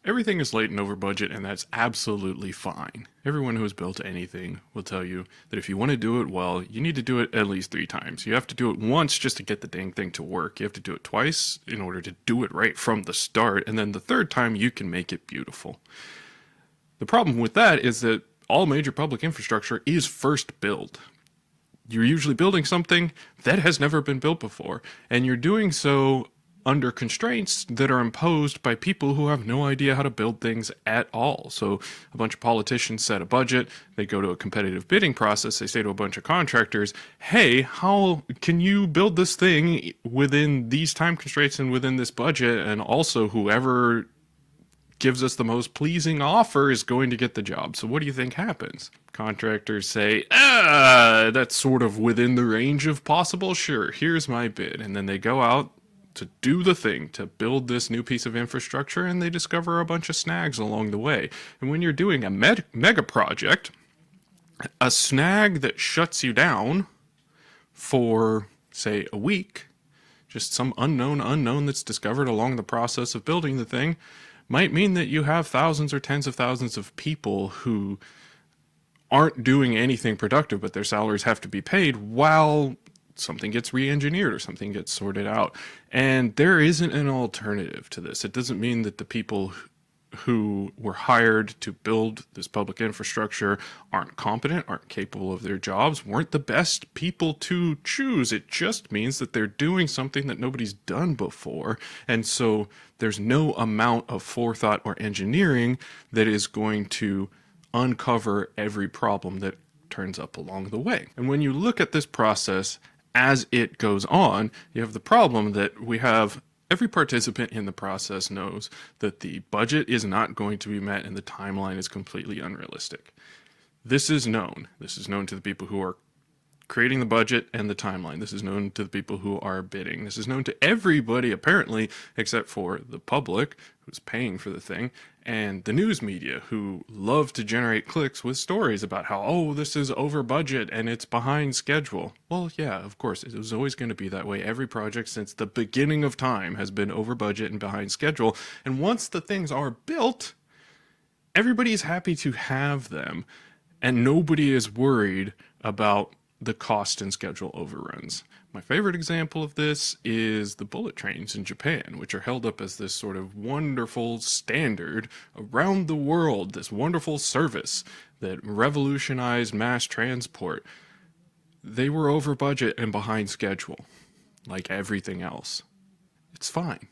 Everything is late and over budget, and that's absolutely fine. Everyone who has built anything will tell you that if you want to do it well, you need to do it at least 3 times. You have to do it once just to get the dang thing to work. You have to do it twice in order to do it right from the start, and then the third time you can make it beautiful. The problem with that is that all major public infrastructure is first build. You're usually building something that has never been built before, and you're doing so under constraints that are imposed by people who have no idea how to build things at all. So a bunch of politicians set a budget, they go to a competitive bidding process, they say to a bunch of contractors, hey, how can you build this thing within these time constraints and within this budget, and also whoever gives us the most pleasing offer is going to get the job. So what do you think happens? Contractors say, that's sort of within the range of possible, sure, here's my bid. And then they go out to do the thing, to build this new piece of infrastructure, and they discover a bunch of snags along the way. And when you're doing a mega project, a snag that shuts you down for, say, a week, just some unknown that's discovered along the process of building the thing, might mean that you have thousands or tens of thousands of people who aren't doing anything productive, but their salaries have to be paid while something gets re-engineered or something gets sorted out. And there isn't an alternative to this. It doesn't mean that the people who were hired to build this public infrastructure aren't competent, aren't capable of their jobs, weren't the best people to choose. It just means that they're doing something that nobody's done before. And so there's no amount of forethought or engineering that is going to uncover every problem that turns up along the way. And when you look at this process as it goes on, you have the problem that we have every participant in the process knows that the budget is not going to be met and the timeline is completely unrealistic. This is known. This is known to the people who are creating the budget and the timeline. This is known to the people who are bidding. This is known to everybody, apparently, except for the public, who's paying for the thing, and the news media, who love to generate clicks with stories about how, oh, this is over budget and it's behind schedule. Well, yeah, of course, it was always going to be that way. Every project since the beginning of time has been over budget and behind schedule. And once the things are built, everybody is happy to have them, and nobody is worried about the cost and schedule overruns. My favorite example of this is the bullet trains in Japan, which are held up as this sort of wonderful standard around the world, this wonderful service that revolutionized mass transport. They were over budget and behind schedule, like everything else. It's fine.